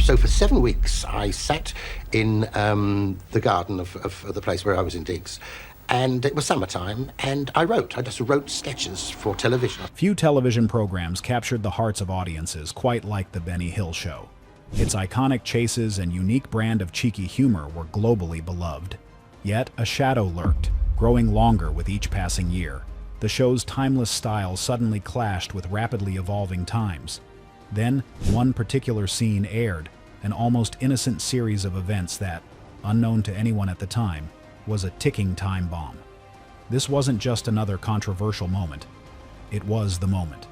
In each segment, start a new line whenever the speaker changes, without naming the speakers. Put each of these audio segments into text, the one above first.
So for 7 weeks, I sat in the garden of the place where I was in digs. And it was summertime, and I just wrote sketches for television.
Few television programs captured the hearts of audiences quite like The Benny Hill Show. Its iconic chases and unique brand of cheeky humor were globally beloved. Yet, a shadow lurked, growing longer with each passing year. The show's timeless style suddenly clashed with rapidly evolving times. Then, one particular scene aired, an almost innocent series of events that, unknown to anyone at the time, was a ticking time bomb. This wasn't just another controversial moment. It was the moment.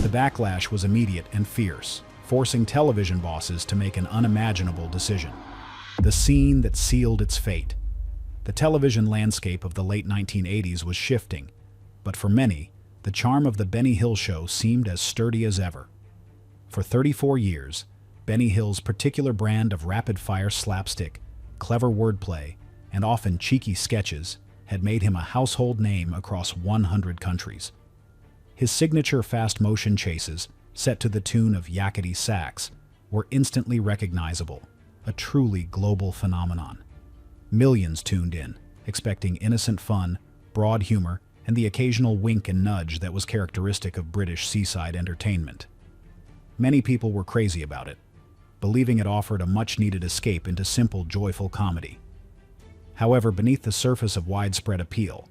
The backlash was immediate and fierce, forcing television bosses to make an unimaginable decision. The scene that sealed its fate. The television landscape of the late 1980s was shifting, but for many, the charm of the Benny Hill Show seemed as sturdy as ever. For 34 years, Benny Hill's particular brand of rapid-fire slapstick, clever wordplay, and often cheeky sketches had made him a household name across 100 countries. His signature fast-motion chases, set to the tune of yakety sax, were instantly recognizable, a truly global phenomenon. Millions tuned in, expecting innocent fun, broad humor, and the occasional wink and nudge that was characteristic of British seaside entertainment. Many people were crazy about it, believing it offered a much-needed escape into simple, joyful comedy. However, beneath the surface of widespread appeal,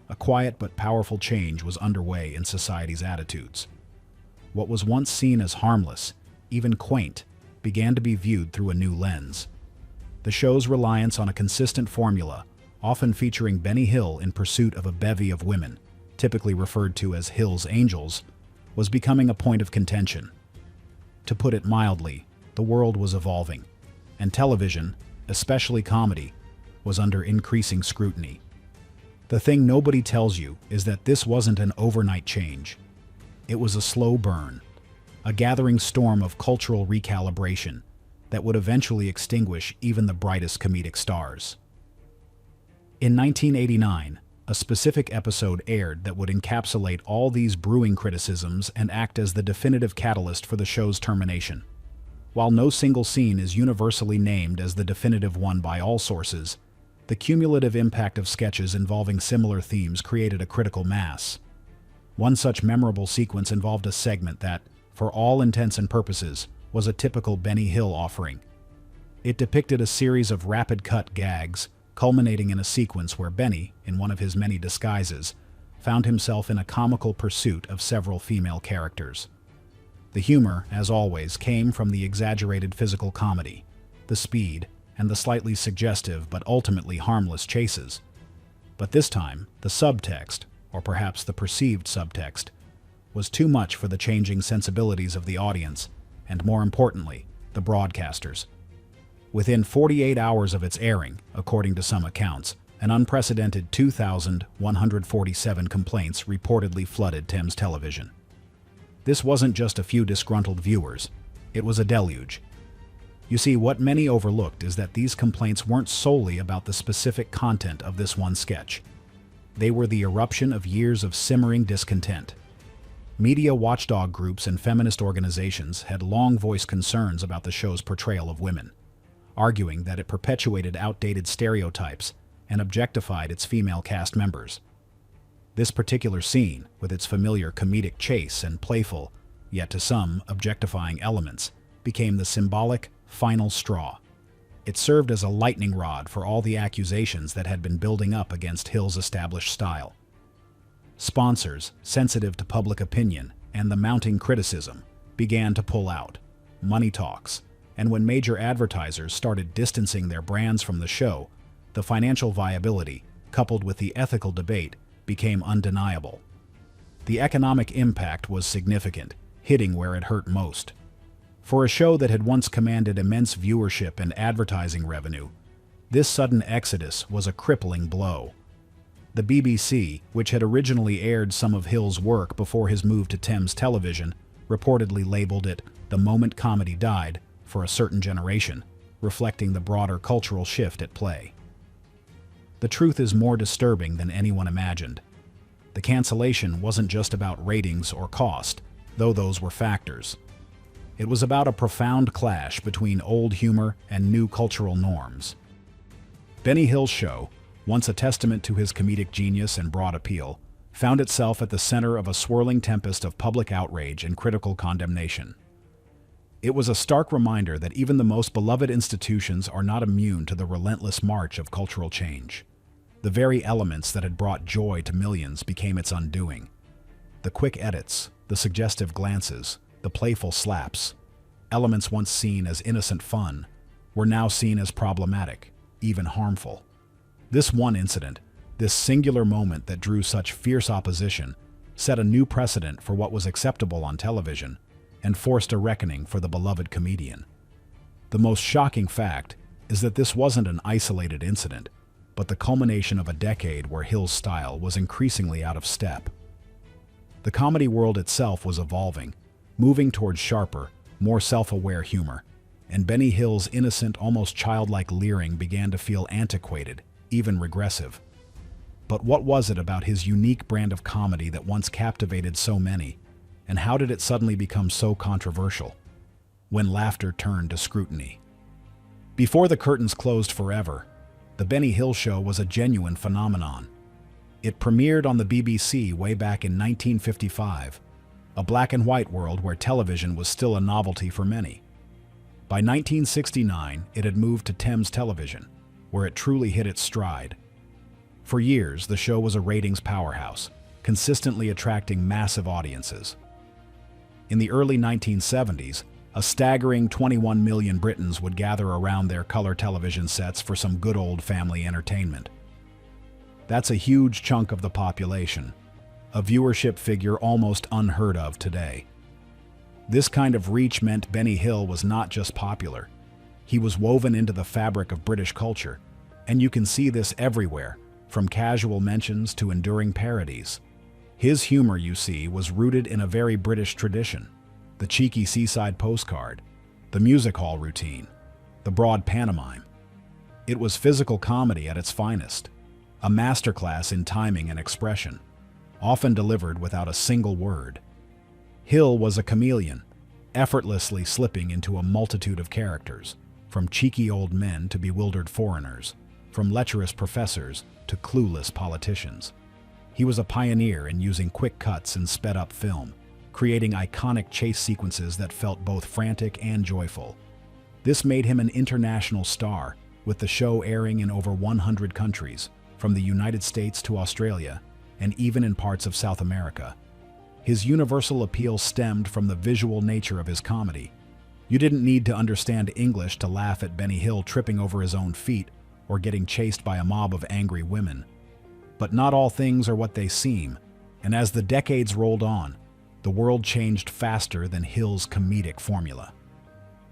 a quiet but powerful change was underway in society's attitudes. What was once seen as harmless, even quaint, began to be viewed through a new lens. The show's reliance on a consistent formula, often featuring Benny Hill in pursuit of a bevy of women, typically referred to as Hill's Angels, was becoming a point of contention. To put it mildly, the world was evolving, and television, especially comedy, was under increasing scrutiny. The thing nobody tells you is that this wasn't an overnight change. It was a slow burn, a gathering storm of cultural recalibration that would eventually extinguish even the brightest comedic stars. In 1989, a specific episode aired that would encapsulate all these brewing criticisms and act as the definitive catalyst for the show's termination. While no single scene is universally named as the definitive one by all sources, the cumulative impact of sketches involving similar themes created a critical mass. One such memorable sequence involved a segment that, for all intents and purposes, was a typical Benny Hill offering. It depicted a series of rapid-cut gags, culminating in a sequence where Benny, in one of his many disguises, found himself in a comical pursuit of several female characters. The humor, as always, came from the exaggerated physical comedy, the speed, and the slightly suggestive but ultimately harmless chases. But this time, the subtext, or perhaps the perceived subtext, was too much for the changing sensibilities of the audience, and more importantly, the broadcasters. Within 48 hours of its airing, according to some accounts, an unprecedented 2,147 complaints reportedly flooded Thames Television. This wasn't just a few disgruntled viewers, it was a deluge. You see, what many overlooked is that these complaints weren't solely about the specific content of this one sketch. They were the eruption of years of simmering discontent. Media watchdog groups and feminist organizations had long voiced concerns about the show's portrayal of women, arguing that it perpetuated outdated stereotypes and objectified its female cast members. This particular scene, with its familiar comedic chase and playful, yet to some objectifying elements, became the symbolic final straw. It served as a lightning rod for all the accusations that had been building up against Hill's established style. Sponsors, sensitive to public opinion and the mounting criticism, began to pull out. Money talks, and when major advertisers started distancing their brands from the show, the financial viability, coupled with the ethical debate, became undeniable. The economic impact was significant, hitting where it hurt most. For a show that had once commanded immense viewership and advertising revenue, this sudden exodus was a crippling blow. The BBC, which had originally aired some of Hill's work before his move to Thames Television, reportedly labeled it "the moment comedy died" for a certain generation, reflecting the broader cultural shift at play. The truth is more disturbing than anyone imagined. The cancellation wasn't just about ratings or cost, though those were factors. It was about a profound clash between old humor and new cultural norms. Benny Hill's show, once a testament to his comedic genius and broad appeal, found itself at the center of a swirling tempest of public outrage and critical condemnation. It was a stark reminder that even the most beloved institutions are not immune to the relentless march of cultural change. The very elements that had brought joy to millions became its undoing. The quick edits, the suggestive glances, the playful slaps, elements once seen as innocent fun, were now seen as problematic, even harmful. This one incident, this singular moment that drew such fierce opposition, set a new precedent for what was acceptable on television and forced a reckoning for the beloved comedian. The most shocking fact is that this wasn't an isolated incident, but the culmination of a decade where Hill's style was increasingly out of step. The comedy world itself was evolving, moving towards sharper, more self-aware humor, and Benny Hill's innocent, almost childlike leering began to feel antiquated, even regressive. But what was it about his unique brand of comedy that once captivated so many, and how did it suddenly become so controversial? When laughter turned to scrutiny. Before the curtains closed forever, The Benny Hill Show was a genuine phenomenon. It premiered on the BBC way back in 1955, a black and white world where television was still a novelty for many. By 1969, it had moved to Thames Television, where it truly hit its stride. For years, the show was a ratings powerhouse, consistently attracting massive audiences. In the early 1970s, a staggering 21 million Britons would gather around their color television sets for some good old family entertainment. That's a huge chunk of the population, a viewership figure almost unheard of today. This kind of reach meant Benny Hill was not just popular. He was woven into the fabric of British culture, and you can see this everywhere, from casual mentions to enduring parodies. His humor, you see, was rooted in a very British tradition. The cheeky seaside postcard, the music hall routine, the broad pantomime. It was physical comedy at its finest, a masterclass in timing and expression, often delivered without a single word. Hill was a chameleon, effortlessly slipping into a multitude of characters, from cheeky old men to bewildered foreigners, from lecherous professors to clueless politicians. He was a pioneer in using quick cuts and sped-up film, creating iconic chase sequences that felt both frantic and joyful. This made him an international star, with the show airing in over 100 countries, from the United States to Australia, and even in parts of South America. His universal appeal stemmed from the visual nature of his comedy. You didn't need to understand English to laugh at Benny Hill tripping over his own feet or getting chased by a mob of angry women. But not all things are what they seem, and as the decades rolled on, the world changed faster than Hill's comedic formula.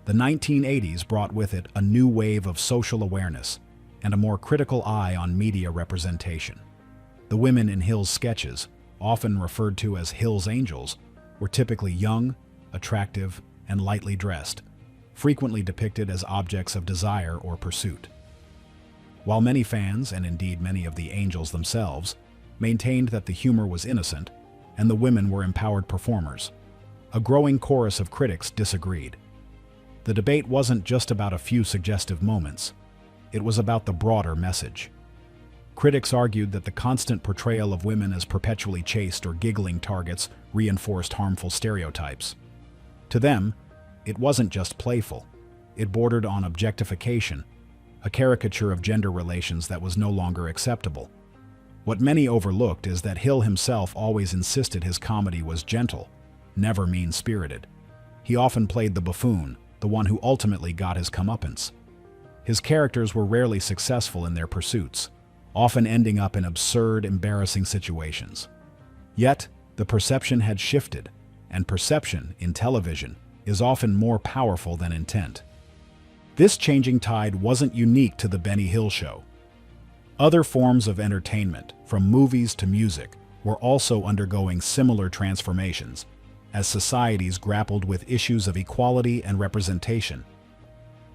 The 1980s brought with it a new wave of social awareness and a more critical eye on media representation. The women in Hill's sketches, often referred to as Hill's Angels, were typically young, attractive, and lightly dressed, frequently depicted as objects of desire or pursuit. While many fans, and indeed many of the angels themselves, maintained that the humor was innocent and the women were empowered performers, a growing chorus of critics disagreed. The debate wasn't just about a few suggestive moments, it was about the broader message. Critics argued that the constant portrayal of women as perpetually chaste or giggling targets reinforced harmful stereotypes. To them, it wasn't just playful, it bordered on objectification, a caricature of gender relations that was no longer acceptable. What many overlooked is that Hill himself always insisted his comedy was gentle, never mean-spirited. He often played the buffoon, the one who ultimately got his comeuppance. His characters were rarely successful in their pursuits, often ending up in absurd, embarrassing situations. Yet, the perception had shifted, and perception, in television, is often more powerful than intent. This changing tide wasn't unique to the Benny Hill Show. Other forms of entertainment, from movies to music, were also undergoing similar transformations, as societies grappled with issues of equality and representation.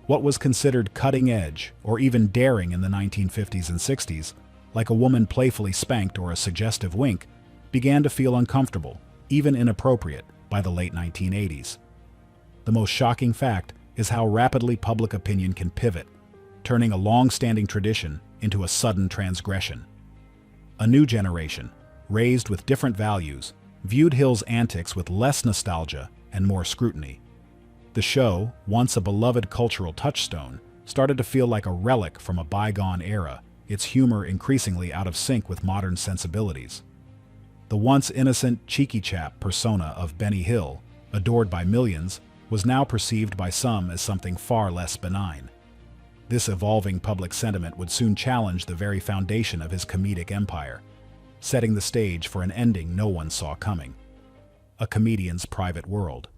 What was considered cutting-edge or even daring in the 1950s and 60s, like a woman playfully spanked or a suggestive wink, began to feel uncomfortable, even inappropriate, by the late 1980s. The most shocking fact is how rapidly public opinion can pivot, turning a long-standing tradition into a sudden transgression. A new generation, raised with different values, viewed Hill's antics with less nostalgia and more scrutiny. The show, once a beloved cultural touchstone, started to feel like a relic from a bygone era, its humor increasingly out of sync with modern sensibilities. The once innocent, cheeky chap persona of Benny Hill, adored by millions, was now perceived by some as something far less benign. This evolving public sentiment would soon challenge the very foundation of his comedic empire, setting the stage for an ending no one saw coming: a comedian's private world.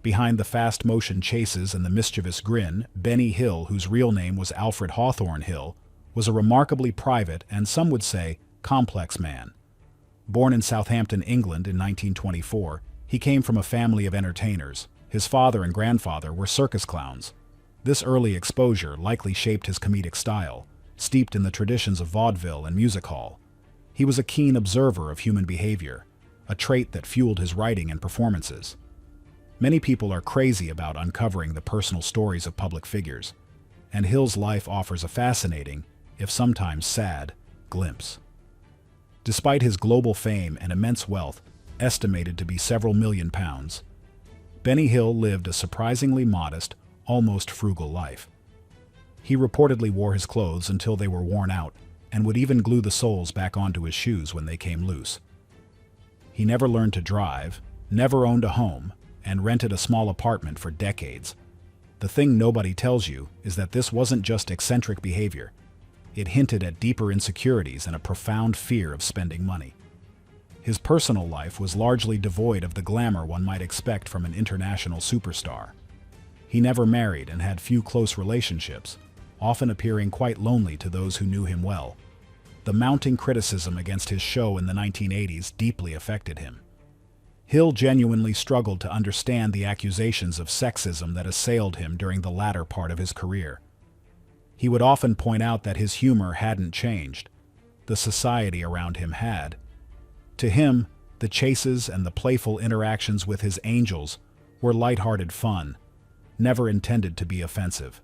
Behind the fast-motion chases and the mischievous grin, Benny Hill, whose real name was Alfred Hawthorne Hill, was a remarkably private and, some would say, complex man. Born in Southampton, England in 1924, he came from a family of entertainers. His father and grandfather were circus clowns. This early exposure likely shaped his comedic style, steeped in the traditions of vaudeville and music hall. He was a keen observer of human behavior, a trait that fueled his writing and performances. Many people are crazy about uncovering the personal stories of public figures, and Hill's life offers a fascinating, if sometimes sad, glimpse. Despite his global fame and immense wealth, estimated to be several million pounds, Benny Hill lived a surprisingly modest, almost frugal life. He reportedly wore his clothes until they were worn out, and would even glue the soles back onto his shoes when they came loose. He never learned to drive, never owned a home, and rented a small apartment for decades. The thing nobody tells you is that this wasn't just eccentric behavior. It hinted at deeper insecurities and a profound fear of spending money. His personal life was largely devoid of the glamour one might expect from an international superstar. He never married and had few close relationships, often appearing quite lonely to those who knew him well. The mounting criticism against his show in the 1980s deeply affected him. Hill genuinely struggled to understand the accusations of sexism that assailed him during the latter part of his career. He would often point out that his humor hadn't changed. The society around him had. To him, the chases and the playful interactions with his angels were light-hearted fun, never intended to be offensive.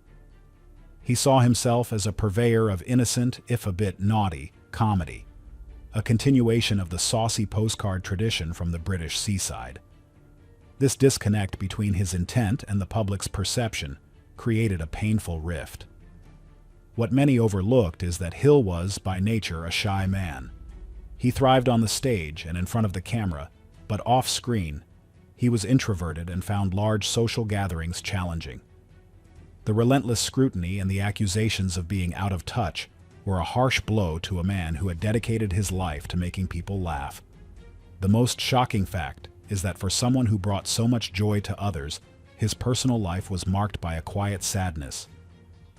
He saw himself as a purveyor of innocent, if a bit naughty, comedy, a continuation of the saucy postcard tradition from the British seaside. This disconnect between his intent and the public's perception created a painful rift. What many overlooked is that Hill was, by nature, a shy man. He thrived on the stage and in front of the camera, but off-screen, he was introverted and found large social gatherings challenging. The relentless scrutiny and the accusations of being out of touch were a harsh blow to a man who had dedicated his life to making people laugh. The most shocking fact is that for someone who brought so much joy to others, his personal life was marked by a quiet sadness.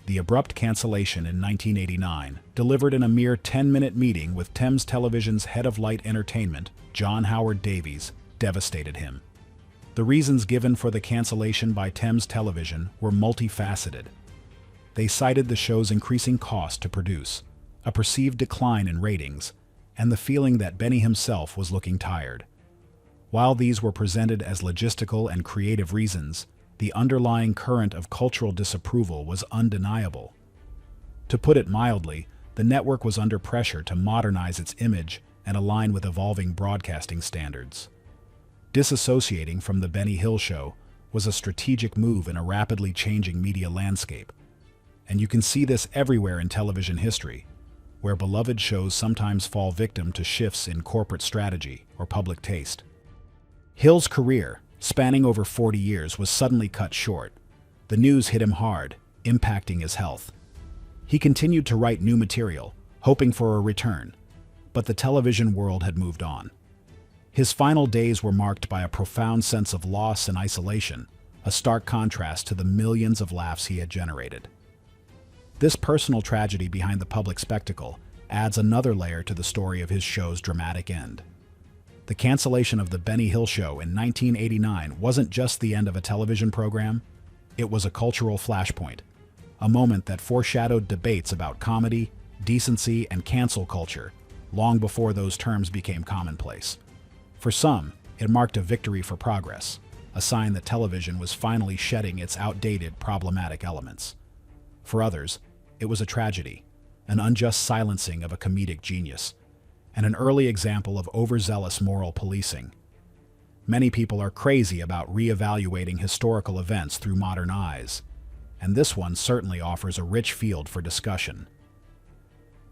The abrupt cancellation in 1989, delivered in a mere 10-minute meeting with Thames Television's head of light entertainment, John Howard Davies, devastated him. The reasons given for the cancellation by Thames Television were multifaceted. They cited the show's increasing cost to produce, a perceived decline in ratings, and the feeling that Benny himself was looking tired. While these were presented as logistical and creative reasons, the underlying current of cultural disapproval was undeniable. To put it mildly, the network was under pressure to modernize its image and align with evolving broadcasting standards. Disassociating from The Benny Hill Show was a strategic move in a rapidly changing media landscape. And you can see this everywhere in television history, where beloved shows sometimes fall victim to shifts in corporate strategy or public taste. Hill's career, spanning over 40 years, was suddenly cut short. The news hit him hard, impacting his health. He continued to write new material, hoping for a return, but the television world had moved on. His final days were marked by a profound sense of loss and isolation, a stark contrast to the millions of laughs he had generated. This personal tragedy behind the public spectacle adds another layer to the story of his show's dramatic end. The cancellation of The Benny Hill Show in 1989 wasn't just the end of a television program, it was a cultural flashpoint, a moment that foreshadowed debates about comedy, decency, and cancel culture long before those terms became commonplace. For some, it marked a victory for progress. a sign that television was finally shedding its outdated, problematic elements. For others, it was a tragedy, an unjust silencing of a comedic genius, and an early example of overzealous moral policing. Many people are crazy about reevaluating historical events through modern eyes, and this one certainly offers a rich field for discussion.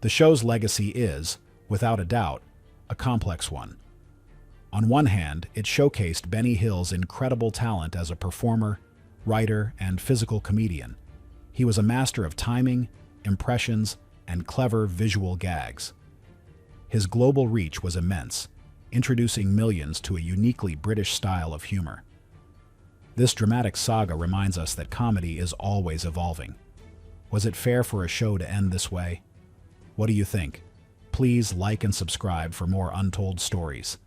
The show's legacy is, without a doubt, a complex one. On one hand, it showcased Benny Hill's incredible talent as a performer, writer, and physical comedian. He was a master of timing, impressions, and clever visual gags. His global reach was immense, introducing millions to a uniquely British style of humor. This dramatic saga reminds us that comedy is always evolving. Was it fair for a show to end this way? What do you think? Please like and subscribe for more untold stories.